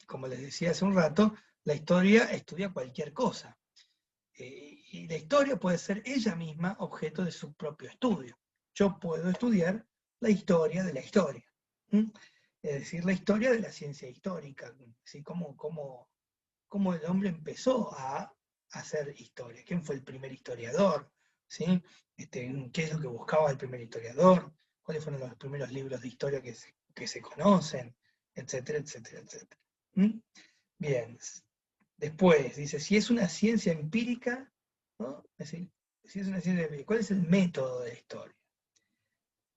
Como les decía hace un rato, la historia estudia cualquier cosa. Y la historia puede ser ella misma objeto de su propio estudio. Yo puedo estudiar la historia de la historia. Es decir, la historia de la ciencia histórica, ¿sí? Cómo el hombre empezó a hacer historia. ¿Quién fue el primer historiador? ¿Sí? ¿Qué es lo que buscaba el primer historiador? ¿Cuáles fueron los primeros libros de historia que se conocen? Etcétera, etcétera, etcétera. Bien. Después, dice, si es una ciencia empírica, ¿no? Es decir, si es una ciencia empírica, ¿cuál es el método de la historia?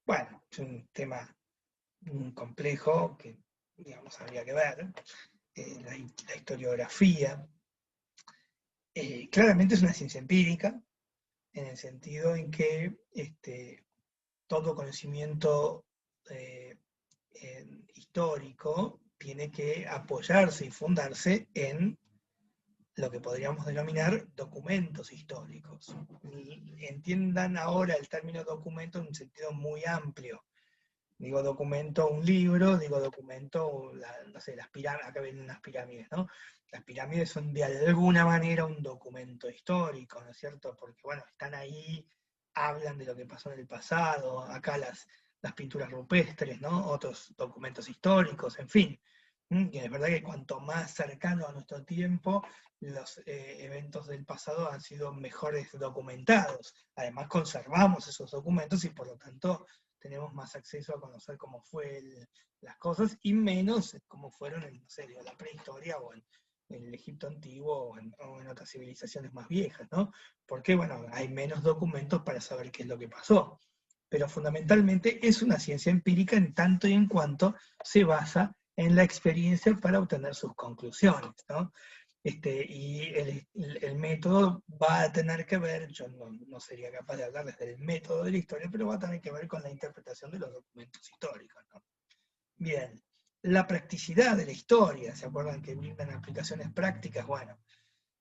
Bueno, es un tema complejo que, digamos, habría que ver. La historiografía, claramente es una ciencia empírica, en el sentido en que todo conocimiento histórico tiene que apoyarse y fundarse en lo que podríamos denominar documentos históricos. Entiendan ahora el término documento en un sentido muy amplio. Digo documento un libro, digo documento, no sé, las pirámides, acá ven unas pirámides, ¿no? Las pirámides son de alguna manera un documento histórico, ¿no es cierto? Porque, bueno, están ahí, hablan de lo que pasó en el pasado, acá las pinturas rupestres, ¿no? Otros documentos históricos, en fin. Y es verdad que cuanto más cercano a nuestro tiempo, los eventos del pasado han sido mejores documentados. Además, conservamos esos documentos y por lo tanto tenemos más acceso a conocer cómo fue las cosas y menos cómo fueron en, no sé, la prehistoria o en el Egipto antiguo o en otras civilizaciones más viejas, ¿no? Porque, bueno, hay menos documentos para saber qué es lo que pasó. Pero fundamentalmente es una ciencia empírica en tanto y en cuanto se basa en la experiencia para obtener sus conclusiones, ¿no? Y el método va a tener que ver, yo no sería capaz de hablarles del método de la historia, pero va a tener que ver con la interpretación de los documentos históricos, ¿no? Bien, la practicidad de la historia, ¿se acuerdan que brindan aplicaciones prácticas? Bueno,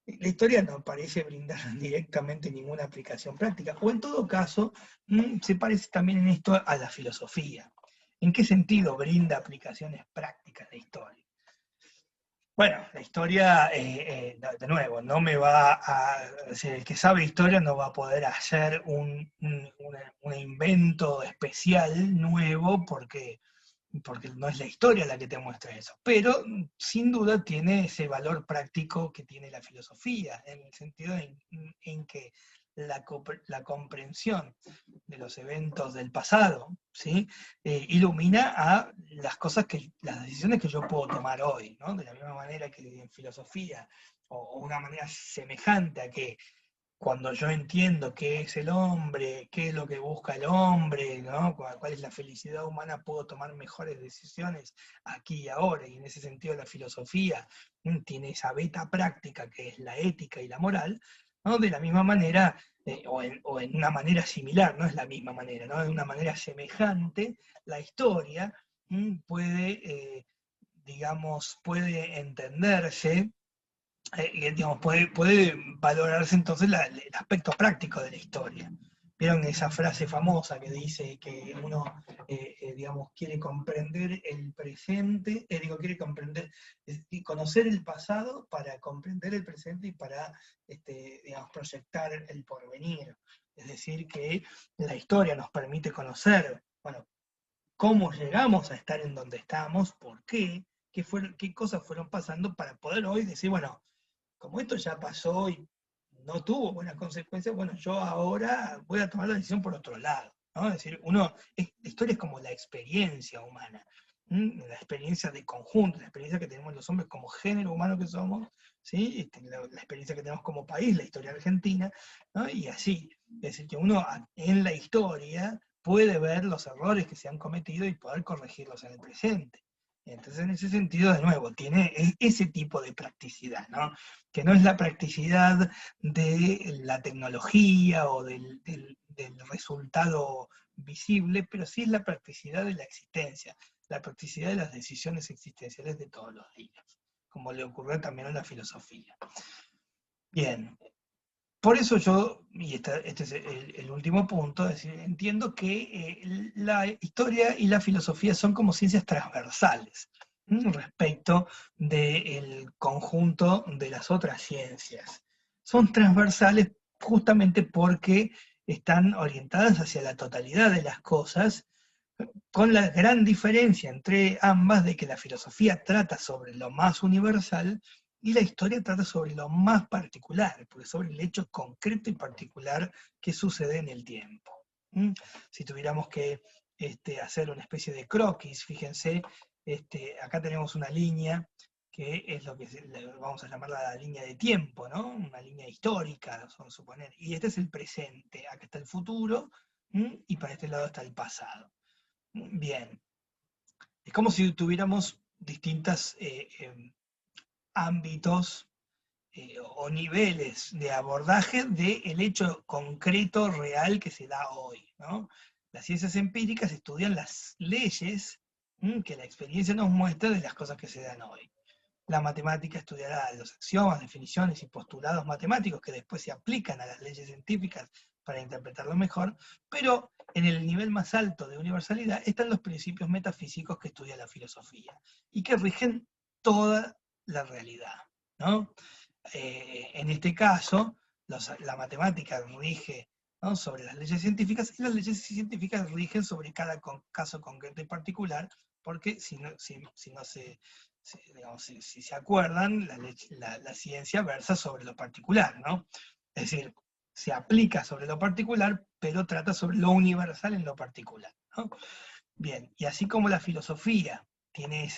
la historia no parece brindar directamente ninguna aplicación práctica, o en todo caso, se parece también en esto a la filosofía. ¿En qué sentido brinda aplicaciones prácticas de historia? Bueno, la historia, de nuevo, no me va a. El que sabe historia no va a poder hacer un invento especial nuevo porque no es la historia la que te muestra eso. Pero sin duda tiene ese valor práctico que tiene la filosofía, en el sentido en que la comprensión de los eventos del pasado, ¿sí? Ilumina a las decisiones que yo puedo tomar hoy, ¿no? De la misma manera que en filosofía, o una manera semejante a que cuando yo entiendo qué es el hombre, qué es lo que busca el hombre, ¿no? Cuál es la felicidad humana, puedo tomar mejores decisiones aquí y ahora. Y en ese sentido la filosofía tiene esa beta práctica que es la ética y la moral, ¿no? De la misma manera, o en una manera similar, no es la misma manera, ¿no? De una manera semejante, la historia puede, digamos, puede entenderse, digamos, puede valorarse entonces el aspecto práctico de la historia. ¿Vieron esa frase famosa que dice que uno, digamos, quiere comprender el presente, quiere comprender y conocer el pasado para comprender el presente y para, digamos, proyectar el porvenir? Es decir, que la historia nos permite conocer, bueno, cómo llegamos a estar en donde estamos, por qué cosas fueron pasando para poder hoy decir, bueno, como esto ya pasó y no tuvo buenas consecuencias, bueno, yo ahora voy a tomar la decisión por otro lado, ¿no? Es decir, la historia es como la experiencia humana, la experiencia de conjunto, la experiencia que tenemos los hombres como género humano que somos, ¿sí? La experiencia que tenemos como país, la historia argentina, ¿no? Y así. Es decir, que uno en la historia puede ver los errores que se han cometido y poder corregirlos en el presente. Entonces, en ese sentido, de nuevo, tiene ese tipo de practicidad, ¿no? Que no es la practicidad de la tecnología o del resultado visible, pero sí es la practicidad de la existencia, la practicidad de las decisiones existenciales de todos los días, como le ocurrió también a la filosofía. Bien, por eso yo, y este es el último punto, es decir, entiendo que la historia y la filosofía son como ciencias transversales respecto del conjunto de las otras ciencias. Son transversales justamente porque están orientadas hacia la totalidad de las cosas, con la gran diferencia entre ambas de que la filosofía trata sobre lo más universal y la historia trata sobre lo más particular, porque sobre el hecho concreto y particular que sucede en el tiempo. Si tuviéramos que hacer una especie de croquis, fíjense, acá tenemos una línea que es lo que vamos a llamar la línea de tiempo, ¿no? Una línea histórica, vamos a suponer. Y este es el presente, acá está el futuro, y para este lado está el pasado. Bien, es como si tuviéramos distintos ámbitos o niveles de abordaje del hecho concreto real que se da hoy, ¿no? Las ciencias empíricas estudian las leyes que la experiencia nos muestra de las cosas que se dan hoy. La matemática estudiará los axiomas, definiciones y postulados matemáticos que después se aplican a las leyes científicas para interpretarlo mejor, pero en el nivel más alto de universalidad están los principios metafísicos que estudia la filosofía y que rigen toda la realidad, ¿no? En este caso, la matemática rige, ¿no?, sobre las leyes científicas, y las leyes científicas rigen sobre cada caso concreto y particular, porque si no se, digamos, si se acuerdan, la ciencia versa sobre lo particular, ¿no? Es decir, se aplica sobre lo particular, pero trata sobre lo universal en lo particular, ¿no? Bien, y así como la filosofía tiene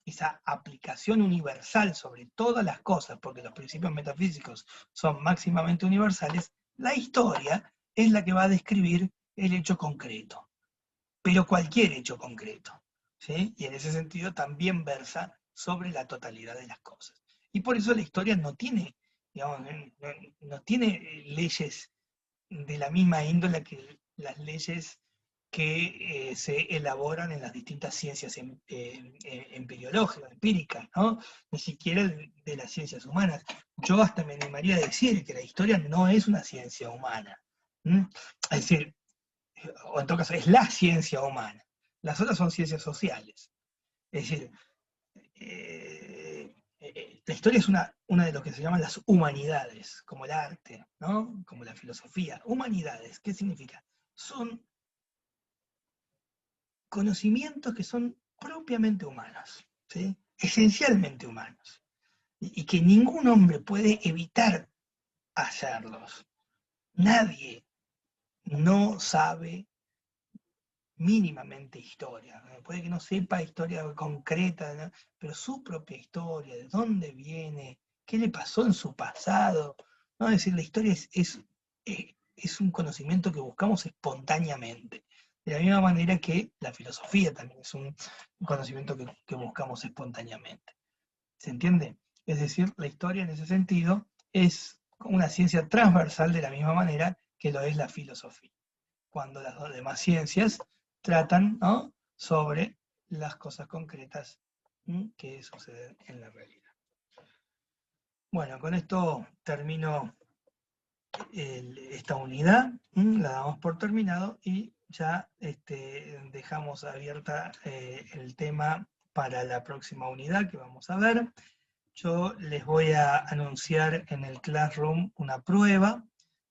esa aplicación universal sobre todas las cosas, porque los principios metafísicos son máximamente universales, la historia es la que va a describir el hecho concreto, pero cualquier hecho concreto, ¿sí? Y en ese sentido también versa sobre la totalidad de las cosas. Y por eso la historia no tiene, digamos, no tiene leyes de la misma índole que las leyes que se elaboran en las distintas ciencias empiriológicas, empíricas, ¿no? Ni siquiera de las ciencias humanas. Yo hasta me animaría a decir que la historia no es una ciencia humana. Es decir, o en todo caso, es la ciencia humana. Las otras son ciencias sociales. Es decir, la historia es una de lo que se llaman las humanidades, como el arte, ¿no? Como la filosofía. Humanidades, ¿qué significa? Son conocimientos que son propiamente humanos, ¿sí? Esencialmente humanos, y que ningún hombre puede evitar hacerlos. Nadie no sabe mínimamente historia, ¿no? Puede que no sepa historia concreta, ¿no?, pero su propia historia, de dónde viene, qué le pasó en su pasado, ¿no? Es decir, la historia es un conocimiento que buscamos espontáneamente, de la misma manera que la filosofía también es un conocimiento que buscamos espontáneamente. ¿Se entiende? Es decir, la historia en ese sentido es una ciencia transversal de la misma manera que lo es la filosofía, cuando las dos demás ciencias tratan, ¿no?, sobre las cosas concretas que suceden en la realidad. Bueno, con esto termino esta unidad, la damos por terminado y ya dejamos abierta el tema para la próxima unidad que vamos a ver. Yo les voy a anunciar en el Classroom una prueba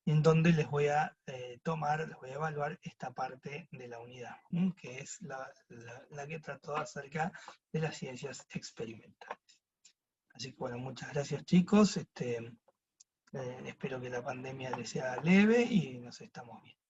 en donde les voy a les voy a evaluar esta parte de la unidad, que es la que trató acerca de las ciencias experimentales. Así que bueno, muchas gracias chicos, espero que la pandemia les sea leve y nos estamos viendo.